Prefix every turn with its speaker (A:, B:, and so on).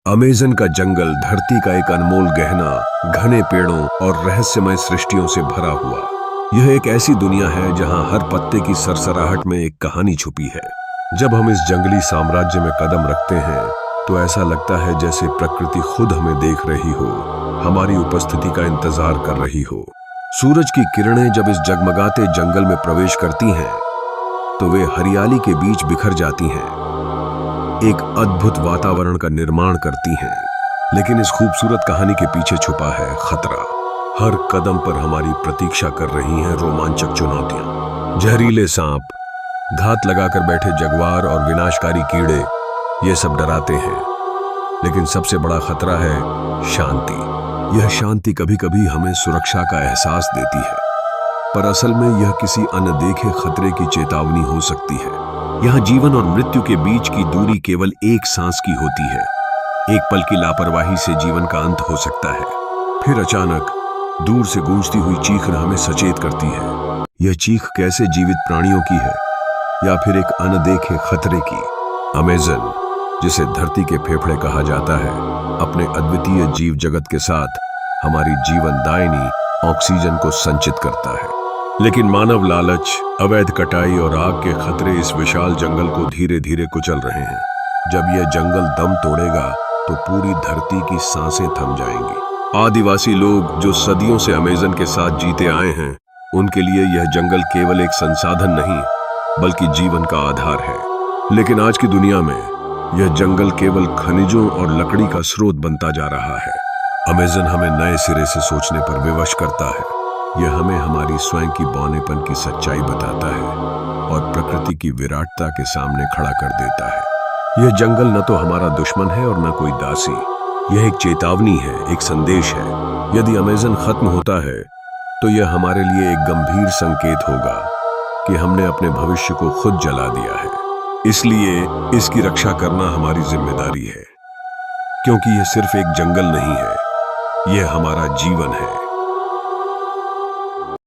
A: Amazon का जंगल धरती का एक अनमोल गहना, घने पेड़ों और रहस्यमय सृष्टियों से भरा हुआ। यह एक ऐसी दुनिया है जहां हर पत्ते की सरसराहट में एक कहानी छुपी है। जब हम इस जंगली साम्राज्य में कदम रखते हैं तो ऐसा लगता है जैसे प्रकृति खुद हमें देख रही हो, हमारी उपस्थिति का इंतजार कर रही हो। सूरज की किरणें जब इस जगमगाते जंगल में प्रवेश करती हैं तो वे हरियाली के बीच बिखर जाती हैं, एक अद्भुत वातावरण का निर्माण करती हैं। लेकिन इस खूबसूरत कहानी के पीछे छुपा है खतरा। हर कदम पर हमारी प्रतीक्षा कर रही हैं रोमांचक चुनौतियां। जहरीले सांप, घात लगाकर बैठे जगुआर और विनाशकारी कीड़े, ये सब डराते हैं। लेकिन सबसे बड़ा खतरा है शांति। यह शांति कभी कभी हमें सुरक्षा का एहसास देती है, पर असल में यह किसी अनदेखे खतरे की चेतावनी हो सकती है। यहाँ जीवन और मृत्यु के बीच की दूरी केवल एक सांस की होती है। एक पल की लापरवाही से जीवन का अंत हो सकता है। फिर अचानक दूर से गूंजती हुई चीख हमें सचेत करती है। यह चीख कैसे जीवित प्राणियों की है या फिर एक अनदेखे खतरे की। अमेज़न, जिसे धरती के फेफड़े कहा जाता है, अपने अद्वितीय जीव जगत के साथ हमारी जीवनदायिनी ऑक्सीजन को संचित करता है। लेकिन मानव लालच, अवैध कटाई और आग के खतरे इस विशाल जंगल को धीरे धीरे कुचल रहे हैं। जब यह जंगल दम तोड़ेगा तो पूरी धरती की सांसें थम जाएंगी। आदिवासी लोग जो सदियों से अमेज़न के साथ जीते आए हैं, उनके लिए यह जंगल केवल एक संसाधन नहीं बल्कि जीवन का आधार है। लेकिन आज की दुनिया में यह जंगल केवल खनिजों और लकड़ी का स्रोत बनता जा रहा है। अमेज़न हमें नए सिरे से सोचने पर विवश करता है। यह हमें हमारी स्वयं की बौनेपन की सच्चाई बताता है और प्रकृति की विराटता के सामने खड़ा कर देता है। यह जंगल न तो हमारा दुश्मन है और न कोई दासी। यह एक चेतावनी है, एक संदेश है। यदि अमेज़न खत्म होता है तो यह हमारे लिए एक गंभीर संकेत होगा कि हमने अपने भविष्य को खुद जला दिया है। इसलिए इसकी रक्षा करना हमारी जिम्मेदारी है, क्योंकि यह सिर्फ एक जंगल नहीं है, यह हमारा जीवन है।